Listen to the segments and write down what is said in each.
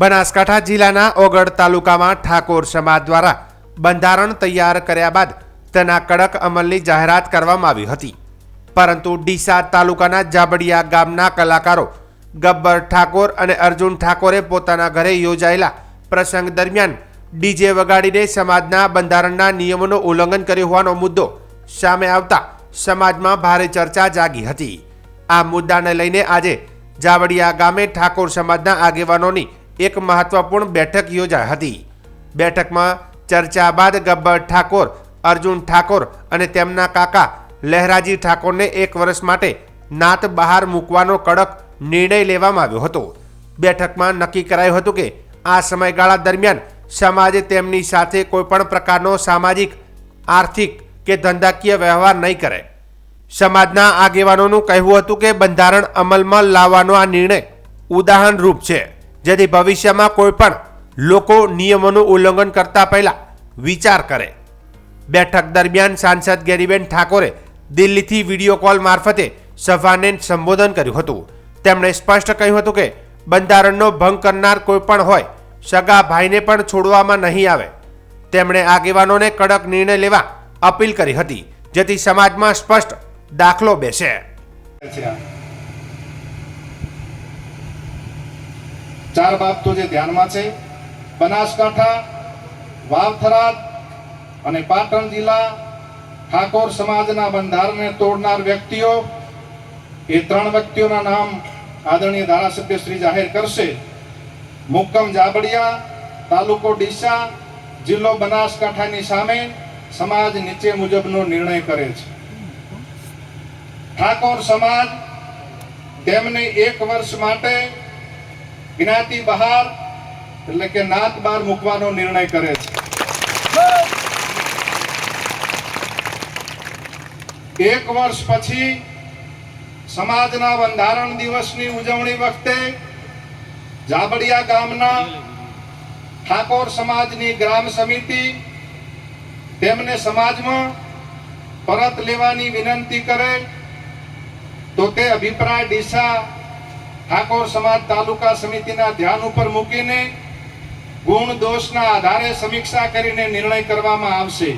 બનાસકાંઠા જિલ્લાના ઓગળ તાલુકામાં ઠાકોર સમાજ દ્વારા બંધારણ તૈયાર કર્યા બાદ તેના કડક અમલની જાહેરાત કરવામાં આવી હતી, પરંતુ ડીસા તાલુકાના જાબડિયા ગામના કલાકારો ગબ્બર ઠાકોર અને અર્જુન ઠાકોરે પોતાના ઘરે યોજાયેલા પ્રસંગ દરમિયાન ડીજે વગાડીને સમાજના બંધારણના નિયમોનું ઉલ્લંઘન કર્યું હોવાનો મુદ્દો સામે આવતા સમાજમાં ભારે ચર્ચા જાગી હતી। આ મુદ્દાને લઈને આજે જાબડિયા ગામે ઠાકોર સમાજના આગેવાનોની એક મહત્વપૂર્ણ બેઠક યોજાઈ હતી। બેઠકમાં ચર્ચા બાદ ગબ્બર ઠાકોર, અર્જુન ઠાકોર અને તેમના કાકા લહેરાજી ઠાકોરને 1 વર્ષ માટે નાત બહાર મૂકવાનો કડક નિર્ણય લેવામાં આવ્યો હતો। બેઠકમાં નક્કી કરાયું હતું કે આ સમયગાળા દરમિયાન સમાજે તેમની સાથે કોઈપણ પ્રકારનો સામાજિક, આર્થિક કે ધંધાકીય વ્યવહાર નહીં કરે। સમાજના આગેવાનોનું કહેવું હતું કે બંધારણ અમલમાં લાવવાનો આ નિર્ણય ઉદાહરણરૂપ છે, જેથી ભવિષ્યમાં કોઈ પણ લોકો નિયમોનું ઉલ્લંઘન કરતા પહેલા વિચાર કરે। બેઠક દરમિયાન સાંસદ ગેરીબેન ઠાકોરે દિલ્હીથી વિડીયો કોલ મારફતે સભાને સંબોધન કર્યું હતું। તેમણે સ્પષ્ટ કહ્યું હતું કે બંધારણનો ભંગ કરનાર કોઈ પણ હોય, સગા ભાઈને પણ છોડવામાં નહીં આવે। તેમણે આગેવાનોને કડક નિર્ણય લેવા અપીલ કરી હતી, જેથી સમાજમાં સ્પષ્ટ દાખલો બેસે। 4 બાબતો જે ધ્યાનમાં છે, બનાસકાંઠા, વાવથરાદ અને પાટણ જિલ્લા ઠાકોર સમાજના બંધારણને તોડનાર વ્યક્તિઓ, એ 3 વ્યક્તિઓના નામ આદરણીય ધારાસભ્ય શ્રી જાહેર કરશે। મુક્કમ જાબડિયા, તાલુકો ડીસા, જિલ્લો બનાસકાંઠાની સામે સમાજ નીચે મુજબનો નિર્ણય કરે છે। ઠાકોર સમાજ તેમને 1 વર્ષ માટે જ્ઞાતિ બહાર એટલે કે નાત બહાર મૂકવાનો નિર્ણય કરે છે। 1 વર્ષ પછી સમાજના બંધારણ દિવસની ઉજવણી વખતે જાબડિયા ગામના ઠાકોર સમાજની ગ્રામ સમિતિ તેમને સમાજમાં પરત લેવાની વિનંતી કરે તો તે અભિપ્રાય ડીસા ઠાકોર સમાજ તાલુકા સમિતિના ધ્યાન ઉપર મૂકીને ગુણ દોષના આધારે સમીક્ષા કરીને નિર્ણય કરવામાં આવશે,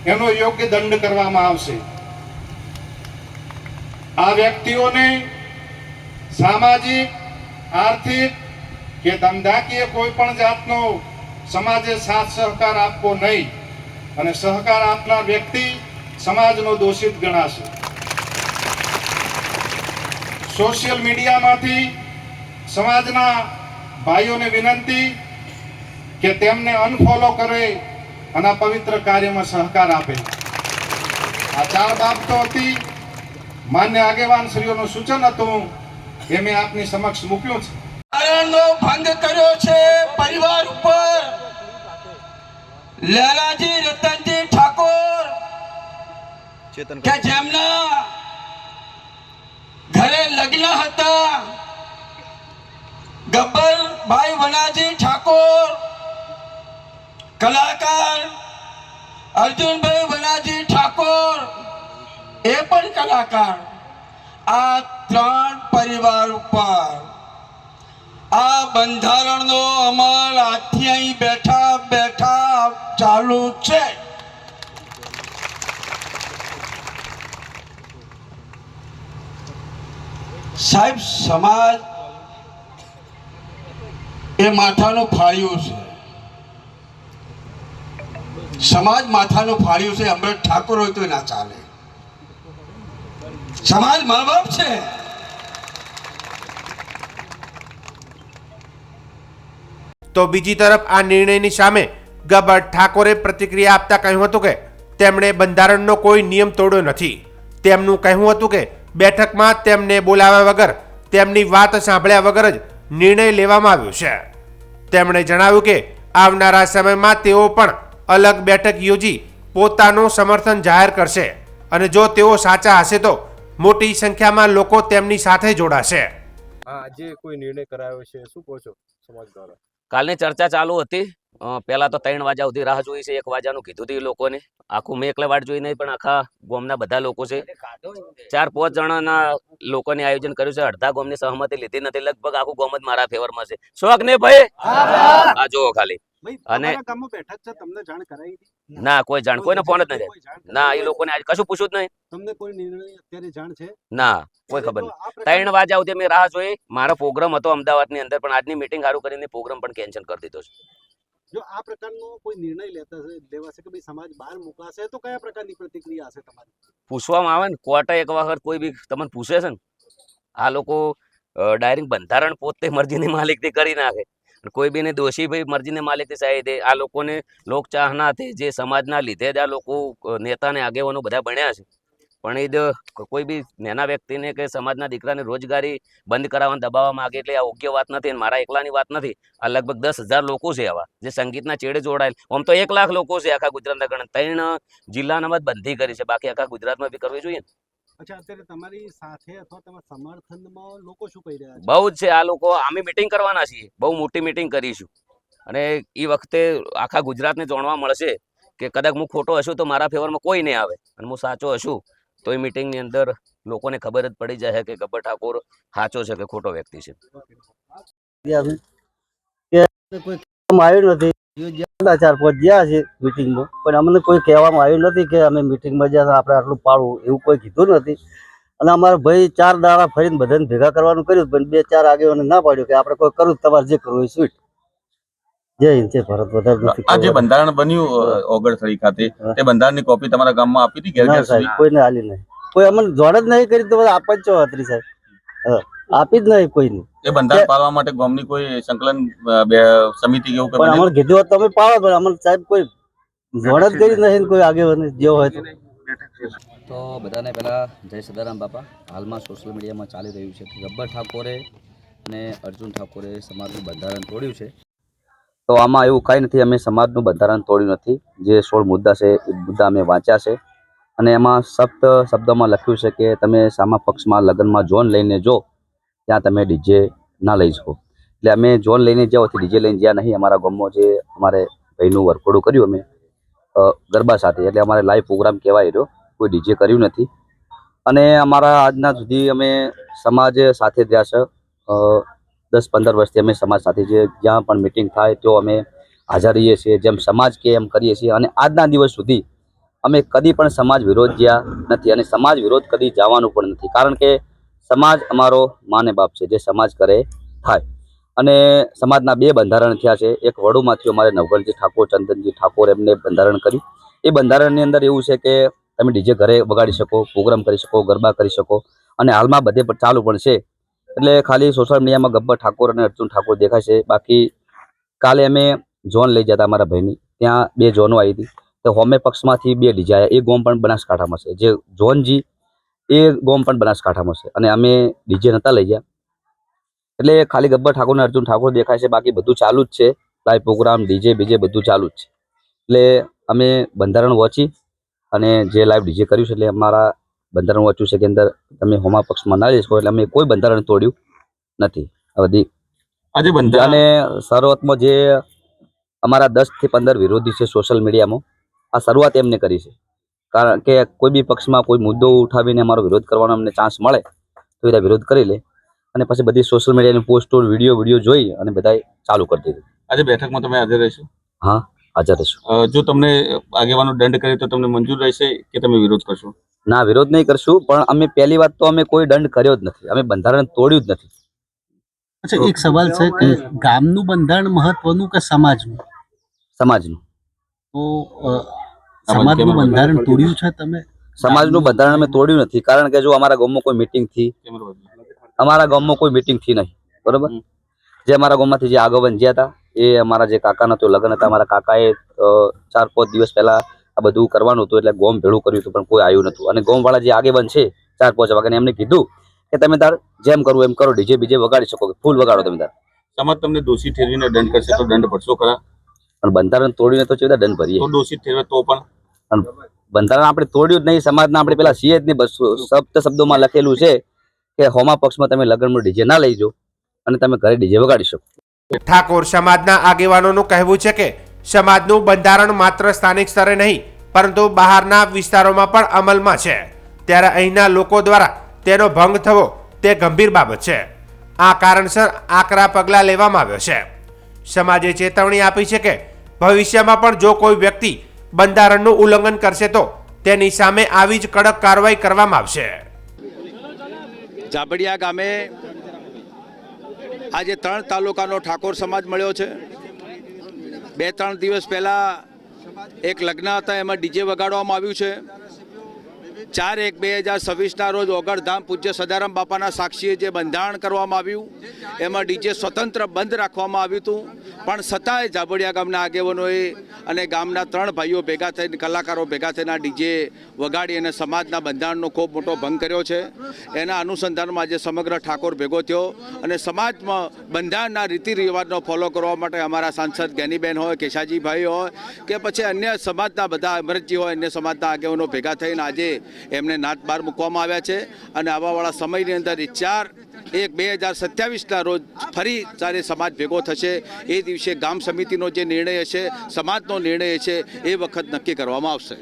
એનો યોગ્ય દંડ કરવામાં આવશે। આ વ્યક્તિઓને સામાજિક, આર્થિક કે ધંધાકીય કોઈ પણ જાતનો સમાજે સાથ સહકાર આપવો નહીં, અને સહકાર આપનાર વ્યક્તિ સમાજનો દોષિત ગણાશે। સોશિયલ મીડિયામાંથી સમાજના ભાઈઓને વિનંતી કે તેમને અનફોલો કરે અને આ પવિત્ર કાર્યમાં સહકાર આપે। આ 4 બાબતો હતી। માન્ય આગેવાન શ્રીઓનું સૂચન હતું, એ મેં આપની સમક્ષ મૂક્યું છે। બંધારણનો ભંગ કર્યો છે પરિવાર ઉપર। લહેરાજી રતનજી ઠાકોર કે જેમના ઘરે લગ્ન હતા, ગબ્બરભાઈ વનાજી ઠાકોર કલાકાર, અર્જુનભાઈ વનાજી ઠાકોર એ પણ કલાકાર, આ 3 પરિવાર ઉપર આ બંધારણનો અમલ આજથી અહીં બેઠા બેઠા ચાલુ છે। સાહેબ, સમાજ એ માથાનું ફાળ્યું છે, સમાજ માથાનું ફાળ્યું છે। અમૃત ઠાકોર હોય તો ના ચાલે, સમાજ મા બાપ છે। તો બીજી તરફ આ નિર્ણયની સામે ગબ્બર ઠાકોરે પ્રતિક્રિયા આપતા કહ્યું હતું કે તેમણે બંધારણનો કોઈ નિયમ તોડ્યો નથી। તેમનું કહેવું હતું કે બેઠકમાં તેમને બોલાવ્યા વગર, તેમની વાત સાંભળ્યા વગર જ નિર્ણય લેવામાં આવ્યો છે। તેમણે જણાવ્યું કે આવનારા સમયમાં તેઓ પણ અલગ બેઠક યોજી પોતાનું સમર્થન જાહેર કરશે, અને જો તેઓ સાચા હશે તો મોટી સંખ્યામાં લોકો તેમની સાથે જોડાશે। આજે કોઈ નિર્ણય કરાયો છે, શું કહો છો સમાજ દ્વારા? કાલની ચર્ચા ચાલુ હતી. પહેલા તો 3 વાગ્યા સુધી રાહ જોઈ છે. 1 વાગ્યાનું કીધું હતું એ લોકોને. આખું મેં એકલા વાટ જોઈ નહીં, પણ આખા ગામના બધા લોકો છે. 4-5 જણાના લોકોને આયોજન કર્યું છે. અડધા ગામની સહમતિ લીધી નથી. લગભગ આખું ગામ જ મારા ફેવરમાં છે. શોખ ને ભાઈ આ જુઓ ખાલી. અને ગામમાં બેઠક છે, તમને જાણ કરાઈ હતી? ના, કોઈ જાણ, કોઈને ફોન જ નથી. ના, એ લોકોને આજ કશું પૂછ્યું જ નહીં. તમને કોઈ નિર્ણય અત્યારે જાણ છે? ના, કોઈ ખબર નહીં. 3 વાગ્યા સુધી મેં રાહ જોઈ. મારો પ્રોગ્રામ હતો અમદાવાદની અંદર, પણ આજની મીટિંગ સારું કરીને પ્રોગ્રામ પણ કેન્સલ કરી દીધો છે. જો આ પ્રકારનો કોઈ નિર્ણય લેવાશે કે ભાઈ સમાજ બહાર મુકાશે, તો કયા પ્રકારની પ્રતિક્રિયા હશે તમારી? પૂછવામાં આવે ને, કોર્ટે એક વખત કોઈ બી તમને પૂછે છે ને, આ લોકો ડાયરેક્ટ બંધારણ પોતે મરજીની માલિકથી કરી નાખે. કોઈ બીને દોષી ભાઈ મરજીની માલિકથી સાહેબ આ લોકોને લોકચાહનાથી જે સમાજના લીધે જ આ લોકો નેતાને આગેવાનો બધા બન્યા છે. પણ એ જ કોઈ બી નાના વ્યક્તિને કે સમાજના દીકરાને રોજગારી બંધ કરાવવા દબાવવા માંગે, એટલે આ યોગ્ય વાત નથી. અને મારા એકલાની વાત નથી. આ લગભગ 10,000 લોકો છે આવા જે સંગીતના ચેડે જોડાયેલ. આમ તો 1 લાખ લોકો છે આખા ગુજરાતના. ગણ 3 જિલ્લાનામાં જ બંધી કરી છે, બાકી આખા ગુજરાતમાં બી કરવી જોઈએ ને. અચ્છા, અત્યારે તમારી સાથે અથવા તમારા સમર્થનમાં લોકો શું કહી રહ્યા છે? બહુ જ છે આ લોકો. અમે મિટિંગ કરવાના છીએ, બહુ મોટી મિટિંગ કરીશું. અને એ વખતે આખા ગુજરાતને જાણવા મળશે કે કદાચ હું ખોટો હશું તો મારા ફેવરમાં કોઈ નહીં આવે, અને હું સાચો હશું તો એ મિટિંગની અંદર લોકોને ખબર જ પડી જાય કે ગબ્બર ઠાકોર સાચો છે કે ખોટો વ્યક્તિ છે. કોઈ કહેવામાં આવ્યું નથી. 4-5 ગયા છે મિટિંગમાં, પણ અમને કોઈ કહેવામાં આવ્યું નથી કે અમે મિટિંગમાં જ્યાં આપણે આટલું પાડવું, એવું કોઈ કીધું નથી. અને અમારા ભાઈ 4 દાડા ફરીને બધાને ભેગા કરવાનું કર્યું, પણ 2-4 આગેવાને ના પાડ્યું કે આપણે કોઈ કરવું, તમારે જે કરવું એ સ્વીટ. જય હિન્દ, જય ભારત. વધારે નથી. આ જે બંધારણ બન્યું ઓગળથળી ખાતે, તે બંધારણની કોપી તમારા ગામમાં આપી હતી? ઘેર ના ઘેર સાહેબ, કોઈને આલી નહીં. કોઈ અમને જોડ જ નહીં કરી, તો બધા આપવા જ છો હતી સાહેબ. આપી જ નહીં કોઈને. એ બંધારણ પાળવા માટે ગામની કોઈ સંકલન સમિતિ કેવું કે પણ અમને કીધું હોત તમે પાડો, પણ અમને સાહેબ કોઈ જોડ જ કરી નહીં. કોઈ આગેવાન જેવો હોય તો બધાને પહેલાં જય સદારામ બાપા. હાલમાં સોશિયલ મીડિયામાં ચાલી રહ્યું છે કે ગબ્બર ઠાકોરે અને અર્જુન ઠાકોરે સમાજનું બંધારણ તોડ્યું છે. તો આમાં એવું કાંઈ નથી. અમે સમાજનું બંધારણ તોડ્યું નથી. જે 16 મુદ્દા છે એ મુદ્દા અમે વાંચ્યા છે, અને એમાં શબ્દમાં લખ્યું છે કે તમે સામા પક્ષમાં લગ્નમાં જોન લઈને જો, ત્યાં તમે ડીજે ના લઈ શકો. એટલે અમે જોન લઈને જ્યાં હોતી ડીજે લઈને જ્યાં નહીં. અમારા ગામમાં જે અમારે ભાઈનું વરઘોડું કર્યું અમે ગરબા સાથે, એટલે અમારે લાઈવ પ્રોગ્રામ કહેવાય રહ્યો, કોઈ ડીજે કર્યું નથી. અને અમારા આજના સુધી અમે સમાજ સાથે જ રહ્યા છે. 10-15 વર્ષથી અમે સમાજ સાથે જે જ્યાં પણ મિટિંગ થાય તો અમે હાજર રહીએ છીએ, જેમ સમાજ કે એમ કરીએ છીએ. અને આજના દિવસ સુધી અમે કદી પણ સમાજ વિરોધ જ્યાં નથી, અને સમાજ વિરોધ કદી જવાનું પણ નથી. કારણ કે સમાજ અમારો માને બાપ છે, જે સમાજ કરે થાય. અને સમાજના 2 બંધારણ થયા છે. એક વડુમાં થયું અમારે નવઘણજી ઠાકોર, ચંદનજી ઠાકોર, એમને બંધારણ કર્યું. એ બંધારણની અંદર એવું છે કે તમે ડીજે ઘરે વગાડી શકો, પ્રોગ્રામ કરી શકો, ગરબા કરી શકો, અને હાલમાં બધે પણ ચાલુ પણ છે. એટલે ખાલી સોશિયલ મીડિયામાં ગબ્બર ઠાકોર અને અર્જુન ઠાકોર દેખાય છે. બાકી કાલે અમે ઝોન લઈ જતા અમારા ભાઈની, ત્યાં 2 ઝોનો આવી હતી. તો હોમે પક્ષમાંથી 2 ડીજે આવ્યા. એ ગોમ પણ બનાસકાંઠામાં છે. જે ઝોનજી એ ગોમ પણ બનાસકાંઠામાં છે, અને અમે ડીજે નહોતા લઈ ગયા. એટલે ખાલી ગબ્બર ઠાકોર અને અર્જુન ઠાકોર દેખાય છે. બાકી બધું ચાલુ જ છે. લાઈવ પ્રોગ્રામ, ડીજે બીજે બધું ચાલુ જ છે. એટલે અમે બંધારણ વાંચી અને જે લાઈવ ડીજે કર્યું છે, એટલે અમારા બંધારણ વાંચ્યું છે કે અંદર તમે હોમા પક્ષમાં ના લઈ શકો. એટલે અમે કોઈ બંધારણ તોડ્યું નથી. બધી આજે બંધારણ અને શરૂઆતમાં જે અમારા 10 થી 15 વિરોધી છે સોશિયલ મીડિયામાં, આ શરૂઆત એમને કરી છે. કારણ કે કોઈ બી પક્ષમાં કોઈ મુદ્દો ઉઠાવીને અમારો વિરોધ કરવાનો અમને ચાન્સ મળે તો એ વિરોધ કરી લે, અને પછી બધી સોશિયલ મીડિયાની પોસ્ટો વિડીયો જોઈ અને બધાએ ચાલુ કરી દીધું. આજે બેઠકમાં તમે હાજર રહેશો? હા, હાજર રહેશું. જો તમને આગેવાનો દંડ કરે તો તમને મંજૂર રહેશે કે તમે વિરોધ કરશો? ના, વિરોધ નહીં કરશું. પણ અમે પહેલી વાત તો અમે કોઈ દંડ કર્યો જ નથી. અમે બંધારણ તોડ્યું જ નથી. અચ્છા, એક સવાલ છે કે ગામનું બંધારણ મહત્વનું કે સમાજનું? સમાજનું. તો સમાજનું બંધારણ તોડ્યું છે તમે? સમાજનું બંધારણ અમે તોડ્યું નથી. કારણ કે જો અમારા ગામમાં કોઈ મિટિંગ થી નહીં, બરોબર? જે અમારા ગામમાંથી જે આગેવાન જ્યાં હતા, એ અમારા જે કાકાના તો લગ્ન હતા, અમારા કાકાએ 4-5 દિવસ પહેલા આ બધું કરવાનું હતું, એટલે ગોમ ભેળું કર્યું હતું, પણ કોઈ આવ્યું નતું. અને ગોમવાળા જે આગેવાન છે 4-5 વાગ્યાને એમને કીધું કે તમે તાર જેમ કરવું એમ કરો, ડીજે બીજે વગાડી શકો, ફૂલ વગાડો તમે તાર. સમાજ તમને દોષી ઠેરવીને દંડ કરશે તો દંડ ભરશો ખરા? પણ બંધારણ તોડીને તો ચેવડા દંડ ભરીએ. તો દોષી ઠેરવે તો પણ બંધારણ આપણે તોડ્યું જ નહીં. સમાજના આપણે પેલા છીએ જ નહીં. શબ્દોમાં લખેલું છે કે હોમા પક્ષમાં તમે લગ્નમાં ડીજે ના લઈ જાઓ અને તમે ઘરે ડીજે વગાડી શકો. ઠાકોર સમાજના આગેવાનોનું કહેવું છે કે સમાજનું બંધારણ માત્ર સ્થાનિક સ્તરે નહીં પરંતુ બહારના વિસ્તારોમાં પણ અમલમાં છે, ત્યારે અહીંના લોકો દ્વારા તેનો ભંગ થવો તે ગંભીર બાબત છે. આ કારણસર આકરા પગલાં લેવામાં આવ્યો છે. સમાજે ચેતવણી આપી છે કે ભવિષ્યમાં પણ જો કોઈ વ્યક્તિ બંધારણનું ઉલ્લંઘન કરશે તો તેની સામે આવી જ કડક કાર્યવાહી કરવામાં આવશે. જાબડિયા ગામે આજે 3 તાલુકાનો ઠાકોર સમાજ મળ્યો છે. 2-3 દિવસ પહેલાં એક લગ્ન હતા, એમાં ડીજે વગાડવામાં આવ્યું છે. 4/1/2026ના રોજ ઓગળધામ પૂજ્ય સદારામ બાપાના સાક્ષીએ જે બંધારણ કરવામાં આવ્યું એમાં ડીજે સ્વતંત્ર બંધ રાખવામાં આવ્યું હતું, પણ છતાંય જાબડિયા ગામના આગેવાનોએ અને ગામના 3 ભાઈઓ ભેગા થઈને, કલાકારો ભેગા થઈને આ ડીજે વગાડી અને સમાજના બંધારણનો ખૂબ મોટો ભંગ કર્યો છે. એના અનુસંધાનમાં આજે સમગ્ર ઠાકોર ભેગો થયો અને સમાજમાં બંધારણના રીતિ રિવાજનો ફોલો કરવા માટે અમારા સાંસદ જ્ઞાનીબેન હોય, કેશાજીભાઈ હોય કે પછી અન્ય સમાજના બધા અમરતજી હોય, અન્ય સમાજના આગેવાનો ભેગા થઈને આજે એમને નાત બહાર મૂકવામાં આવ્યા છે. અને આવાવાળા સમયની અંદર 4/1/2027ના રોજ ફરી જ્યારે સમાજ ભેગો થશે એ દિવસે ગામ સમિતિનો જે નિર્ણય હશે, સમાજનો નિર્ણય છે, એ વખત નક્કી કરવામાં આવશે.